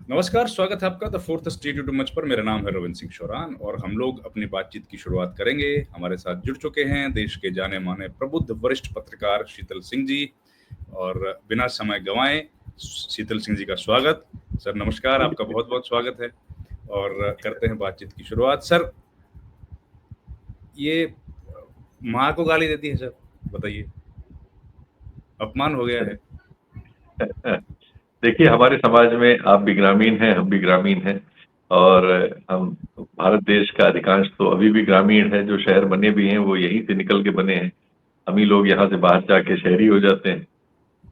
नमस्कार, स्वागत है आपका द फोर्थ स्ट्रीट यूट्यूब मंच पर। मेरा नाम है रविंद्र सिंह शौरान और हम लोग अपनी बातचीत की शुरुआत करेंगे। हमारे साथ जुड़ चुके हैं देश के जाने माने प्रबुद्ध वरिष्ठ पत्रकार शीतल सिंह जी। और बिना समय गंवाए शीतल सिंह जी का स्वागत। सर नमस्कार, आपका बहुत बहुत स्वागत है और करते हैं बातचीत की शुरुआत। सर, ये माँ को गाली देती है सर, बताइए, अपमान हो गया है। देखिए, हमारे समाज में आप भी ग्रामीण हैं, हम भी ग्रामीण हैं। और हम भारत देश का अधिकांश तो अभी भी ग्रामीण है। जो शहर बने भी हैं वो यहीं से निकल के बने हैं। हम ही लोग यहाँ से बाहर जाके शहरी हो जाते हैं।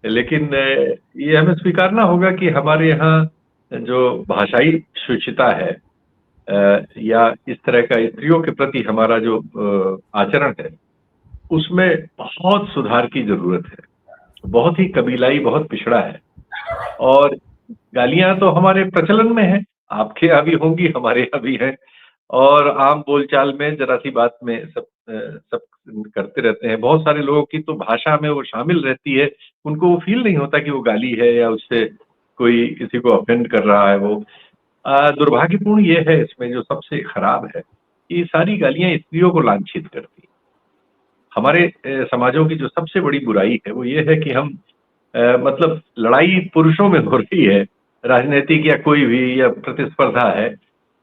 लेकिन ये हमें स्वीकारना होगा कि हमारे यहाँ जो भाषाई शुचिता है, या इस तरह का स्त्रियों के प्रति हमारा जो आचरण है, उसमें बहुत सुधार की जरूरत है। बहुत ही कबीलाई, बहुत पिछड़ा है। और गालियां तो हमारे प्रचलन में है, आपके यहाँ भी होंगी, हमारे यहाँ भी है। और आम बोलचाल में जरा सी बात में सब करते रहते हैं। बहुत सारे लोगों की तो भाषा में वो शामिल रहती है, उनको वो फील नहीं होता कि वो गाली है या उससे कोई किसी को ऑफेंड कर रहा है। वो दुर्भाग्यपूर्ण ये है, इसमें जो सबसे खराब है कि सारी गालियां स्त्रियों को लांछित करती हैं। हमारे समाजों की जो सबसे बड़ी बुराई है वो ये है कि हम मतलब लड़ाई पुरुषों में हो रही है, राजनीतिक या कोई भी, या प्रतिस्पर्धा है,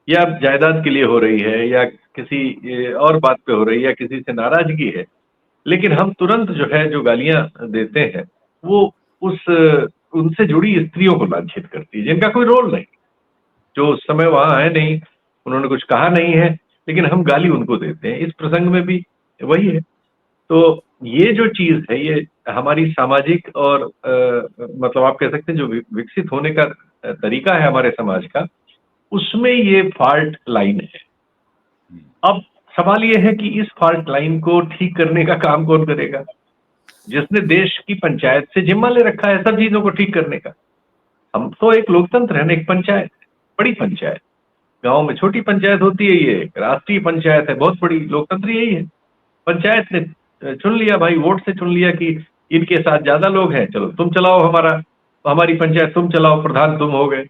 या जायदाद के लिए हो रही है, या किसी और बात पे हो रही है, या किसी से नाराजगी है। लेकिन हम तुरंत जो है जो गालियां देते हैं वो उस उनसे जुड़ी स्त्रियों को लांछित करती है, जिनका कोई रोल नहीं, जो उस समय वहां है नहीं, उन्होंने कुछ कहा नहीं है, लेकिन हम गाली उनको देते हैं। इस प्रसंग में भी वही है। तो ये जो चीज है, ये हमारी सामाजिक और मतलब आप कह सकते हैं जो विकसित होने का तरीका है हमारे समाज का, उसमें ये फॉल्ट लाइन है। अब सवाल ये है कि इस फॉल्ट लाइन को ठीक करने का काम कौन करेगा? जिसने देश की पंचायत से जिम्मा ले रखा है सब चीजों को ठीक करने का। हम तो एक लोकतंत्र है ना, एक पंचायत, बड़ी पंचायत। गांव में छोटी पंचायत होती है, ये एक राष्ट्रीय पंचायत है, बहुत बड़ी। लोकतंत्र यही है। पंचायत ने चुन लिया भाई, वोट से चुन लिया कि इनके साथ ज्यादा लोग हैं, चलो तुम चलाओ हमारी पंचायत, तुम चलाओ, प्रधान तुम हो गए।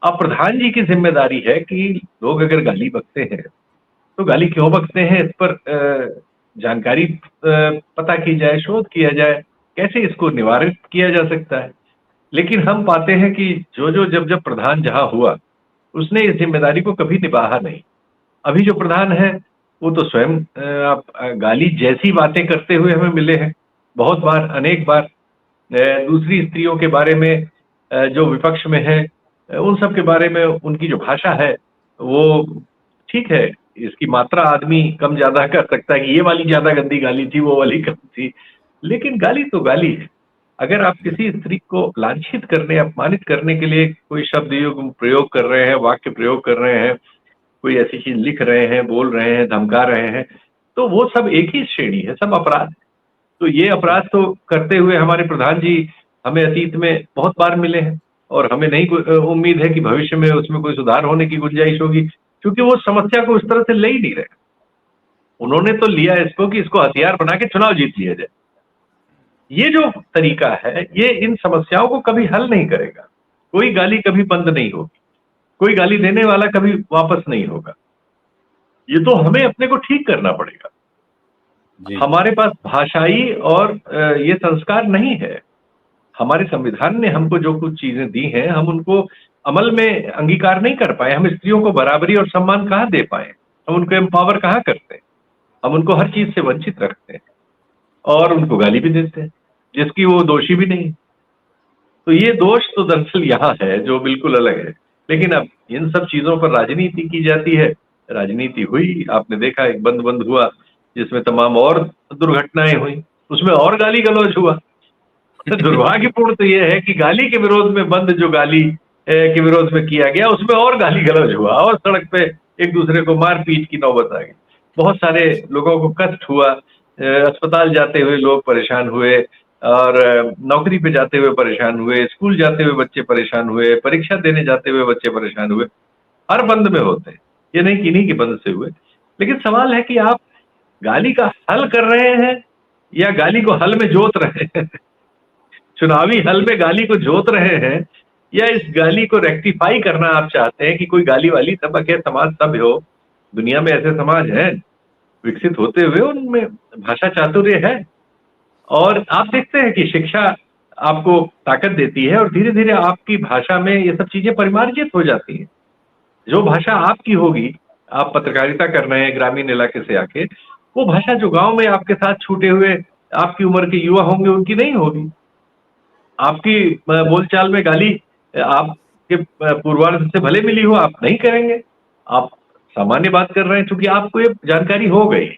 अब प्रधान जी की जिम्मेदारी है कि लोग अगर गाली बकते हैं तो गाली क्यों बकते हैं, इस पर जानकारी पता की जाए, शोध किया जाए, कैसे इसको निवारित किया जा सकता है। लेकिन हम पाते हैं कि जब जब प्रधान जहां हुआ, उसने इस जिम्मेदारी को कभी निभाया नहीं। अभी जो प्रधान है वो तो स्वयं गाली जैसी बातें करते हुए हमें मिले हैं, बहुत बार, अनेक बार। दूसरी स्त्रियों के बारे में, जो विपक्ष में है, उन सब के बारे में उनकी जो भाषा है वो ठीक है, इसकी मात्रा आदमी कम ज्यादा कर सकता है कि ये वाली ज्यादा गंदी गाली थी, वो वाली कम थी, लेकिन गाली तो गाली है। अगर आप किसी स्त्री को लांछित करने, अपमानित करने के लिए कोई शब्द प्रयोग कर रहे हैं, वाक्य प्रयोग कर रहे हैं, कोई ऐसी चीज लिख रहे हैं, बोल रहे हैं, धमका रहे हैं, तो वो सब एक ही श्रेणी है, सब अपराध है। तो ये अपराध तो करते हुए हमारे प्रधान जी हमें अतीत में बहुत बार मिले हैं, और हमें नहीं उम्मीद है कि भविष्य में उसमें कोई सुधार होने की गुंजाइश होगी, क्योंकि वो समस्या को उस तरह से ले ही नहीं रहे। उन्होंने तो लिया इसको कि इसको हथियार बना के चुनाव जीत लिया जाए। ये जो तरीका है, ये इन समस्याओं को कभी हल नहीं करेगा। कोई गाली कभी बंद नहीं होगी, कोई गाली देने वाला कभी वापस नहीं होगा। ये तो हमें अपने को ठीक करना पड़ेगा। जी। हमारे पास भाषाई और ये संस्कार नहीं है। हमारे संविधान ने हमको जो कुछ चीजें दी हैं, हम उनको अमल में अंगीकार नहीं कर पाए। हम स्त्रियों को बराबरी और सम्मान कहाँ दे पाए, हम उनको एम्पावर कहाँ करते हैं। हम उनको हर चीज से वंचित रखते हैं और उनको गाली भी देते हैं, जिसकी वो दोषी भी नहीं। तो ये दोष तो दरअसल यहाँ है, जो बिल्कुल अलग है। लेकिन अब इन सब चीजों पर राजनीति की जाती है। राजनीति हुई, आपने देखा, एक बंद बंद हुआ जिसमें तमाम और दुर्घटनाएं हुई, उसमें और गाली गलौज हुआ। दुर्भाग्यपूर्ण तो ये है कि गाली के विरोध में बंद, जो गाली के विरोध में किया गया, उसमें और गाली गलौज हुआ और सड़क पे एक दूसरे को मारपीट की नौबत आ गई। बहुत सारे लोगों को कष्ट हुआ, अस्पताल जाते हुए लोग परेशान हुए, और नौकरी पे जाते हुए परेशान हुए, स्कूल जाते हुए बच्चे परेशान हुए, परीक्षा देने जाते हुए बच्चे परेशान हुए। हर बंद में होते हैं, ये नहीं कि इन्हीं के बंद से हुए। लेकिन सवाल है कि आप गाली का हल कर रहे हैं या गाली को हल में जोत रहे हैं। चुनावी हल में गाली को जोत रहे हैं, या इस गाली को रेक्टिफाई करना आप चाहते हैं कि कोई गाली वाली सब के समाज सब हो? दुनिया में ऐसे समाज हैं विकसित होते हुए, उनमें भाषा चातुर्य है। और आप देखते हैं कि शिक्षा आपको ताकत देती है और धीरे धीरे आपकी भाषा में ये सब चीजें परिमार्जित हो जाती हैं। जो भाषा आपकी होगी, आप पत्रकारिता कर रहे हैं ग्रामीण इलाके से आके, वो भाषा जो गांव में आपके साथ छूटे हुए आपकी उम्र के युवा होंगे उनकी नहीं होगी। आपकी बोलचाल में गाली आपके पूर्वार्ध से भले मिली हो, आप नहीं करेंगे। आप सामान्य बात कर रहे हैं, चूंकि आपको ये जानकारी हो गई है,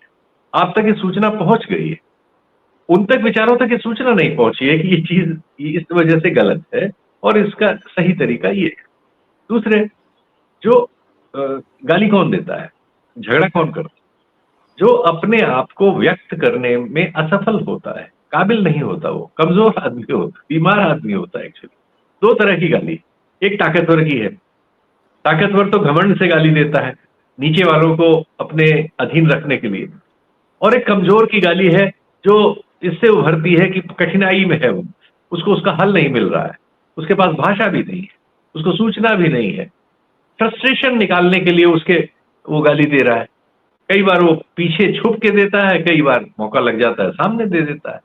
आप तक ये सूचना पहुंच गई है। उन तक विचारों तक ये सूचना नहीं पहुंची है कि ये चीज इस वजह से गलत है और इसका सही तरीका ये है। दूसरे, जो गाली कौन देता है, झगड़ा कौन करता है? जो अपने आप को व्यक्त करने में असफल होता है, काबिल नहीं होता, वो कमजोर आदमी होता है, बीमार आदमी होता है। एक्चुअली दो तरह की गाली, एक ताकतवर की है। ताकतवर तो घमंड से गाली देता है नीचे वालों को अपने अधीन रखने के लिए, और एक कमजोर की गाली है जो इससे उभरती है कि कठिनाई में है वो, उसको उसका हल नहीं मिल रहा है, उसके पास भाषा भी नहीं है, उसको सूचना भी नहीं है, फ्रस्ट्रेशन निकालने के लिए उसके वो गाली दे रहा है। कई बार वो पीछे छुप के देता है, कई बार मौका लग जाता है सामने दे देता है।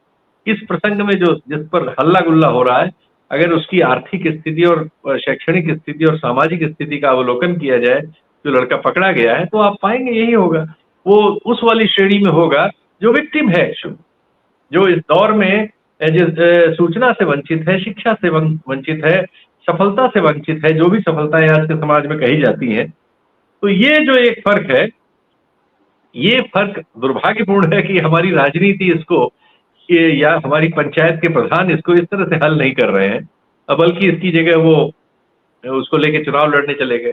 इस प्रसंग में जो जिस पर हल्ला गुल्ला हो रहा है, अगर उसकी आर्थिक स्थिति और शैक्षणिक स्थिति और सामाजिक स्थिति का अवलोकन किया जाए, जो लड़का पकड़ा गया है, तो आप पाएंगे यही होगा। वो उस वाली श्रेणी में होगा जो विक्टिम है, जो इस दौर में जिस सूचना से वंचित है, शिक्षा से वंचित है, सफलता से वंचित है, जो भी सफलताएं आज के समाज में कही जाती हैं। तो ये जो एक फर्क है, ये फर्क दुर्भाग्यपूर्ण है कि हमारी राजनीति इसको या हमारी पंचायत के प्रधान इसको इस तरह से हल नहीं कर रहे हैं, बल्कि इसकी जगह वो उसको लेके चुनाव लड़ने चले गए।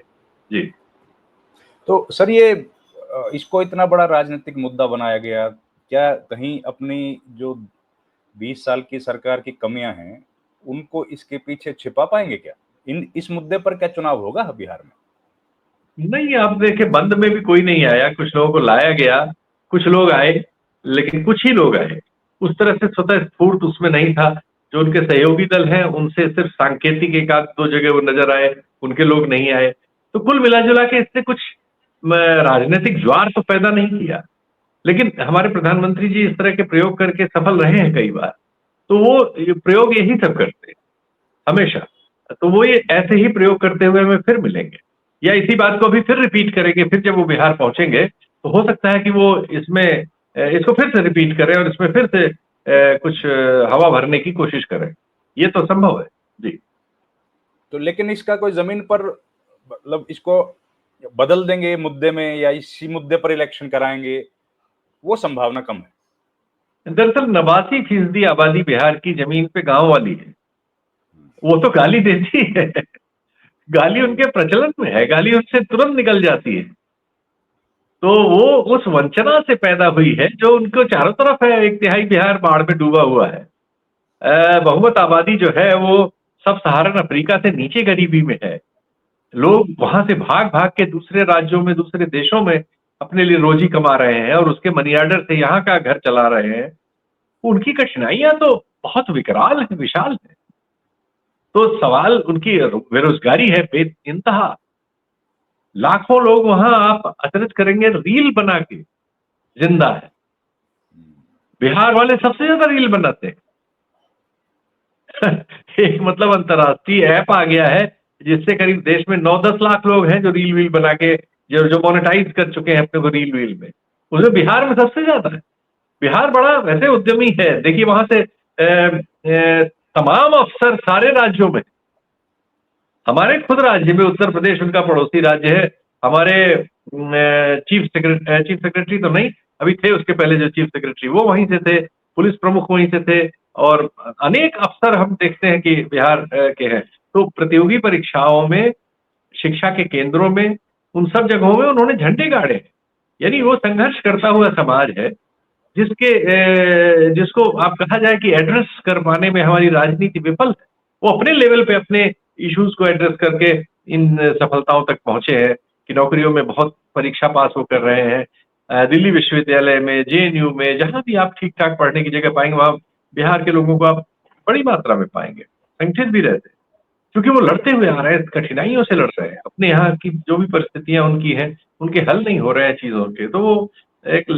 जी। तो सर, ये इसको इतना बड़ा राजनीतिक मुद्दा बनाया गया, क्या कहीं अपनी जो 20 साल की सरकार की कमियां हैं उनको इसके पीछे छिपा पाएंगे क्या? इस मुद्दे पर क्या चुनाव होगा बिहार में? नहीं, आप देखे बंद में भी कोई नहीं आया, कुछ लोगों को लाया गया, कुछ लोग आए, लेकिन कुछ ही लोग आए। उस तरह से स्वतः स्फूर्त उसमें नहीं था। जो उनके सहयोगी दल हैं उनसे सिर्फ सांकेतिक एक आध दो जगह वो नजर आए, उनके लोग नहीं आए। तो कुल मिला जुला के इससे कुछ राजनीतिक ज्वार तो पैदा नहीं किया। लेकिन हमारे प्रधानमंत्री जी इस तरह के प्रयोग करके सफल रहे हैं कई बार। तो वो प्रयोग यही सब करते हैं हमेशा। तो वो ये ऐसे ही प्रयोग करते हुए हमें फिर मिलेंगे, या इसी बात को भी फिर रिपीट करेंगे। फिर जब वो बिहार पहुंचेंगे तो हो सकता है कि वो इसमें इसको फिर से रिपीट करें और इसमें फिर से कुछ हवा भरने की कोशिश करें। ये तो संभव है। जी। तो लेकिन इसका कोई जमीन पर, मतलब इसको बदल देंगे मुद्दे में या इसी मुद्दे पर इलेक्शन कराएंगे, वो संभावना कम है। दरअसल 89% आबादी बिहार की जमीन पे गांव वाली है। वो तो गाली देती है, गाली उनके प्रचलन में है, गाली उनसे तुरंत निकल जाती है। तो वो उस वंचना से पैदा हुई है जो उनको चारों तरफ है। एक तिहाई बिहार बाढ़ में डूबा हुआ है। बहुमत आबादी जो है वो सब सहारन अफ्रीका से नीचे गरीबी में है। लोग वहां से भाग भाग के दूसरे राज्यों में, दूसरे देशों में अपने लिए रोजी कमा रहे हैं और उसके मनी ऑर्डर से यहाँ का घर चला रहे हैं। उनकी कठिनाइयां तो बहुत विकराल है, विशाल है। तो सवाल उनकी बेरोजगारी है बेइंतहा। लाखों लोग वहां आप अचरज करेंगे रील बना के जिंदा है। बिहार वाले सबसे ज्यादा रील बनाते हैं। एक मतलब अंतरराष्ट्रीय ऐप आ गया है जिससे करीब देश में 9-10 लाख लोग हैं जो रील वील बना के जो मोनेटाइज कर चुके हैं अपने को रील वील में। उसमें बिहार में सबसे ज्यादा है। बिहार बड़ा वैसे उद्यमी है। देखिए वहां से तमाम अफसर सारे राज्यों में, हमारे खुद राज्य में उत्तर प्रदेश उनका पड़ोसी राज्य है। हमारे चीफ सेक्रेटरी तो नहीं, अभी थे उसके पहले जो चीफ सेक्रेटरी वो वहीं से थे, पुलिस प्रमुख वहीं से थे, और अनेक अफसर हम देखते हैं कि बिहार के हैं। तो प्रतियोगी परीक्षाओं में, शिक्षा के केंद्रों में, उन सब जगहों में उन्होंने झंडे गाड़े हैं। यानी वो संघर्ष करता हुआ समाज है जिसको आप कहा जाए कि एड्रेस कर पाने में हमारी राजनीति विफल है। वो अपने लेवल पे अपने इश्यूज को एड्रेस करके इन सफलताओं तक पहुंचे हैं कि नौकरियों में बहुत परीक्षा पास वो कर रहे हैं। दिल्ली विश्वविद्यालय में, जेएनयू में, जहां भी आप ठीक ठाक पढ़ने की जगह पाएंगे वहां बिहार के लोगों को आप बड़ी मात्रा में पाएंगे, संगठित भी रहते हैं। क्योंकि वो लड़ते हुए आ रहे हैं, कठिनाइयों से लड़ रहे हैं, अपने यहाँ की जो भी परिस्थितियां उनकी हैं, उनके हल नहीं हो रहे हैं चीजों के, तो वो एक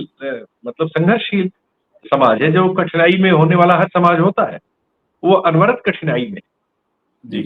मतलब संघर्षशील समाज है, जो कठिनाई में होने वाला हर समाज होता है, वो अनवरत कठिनाई में। जी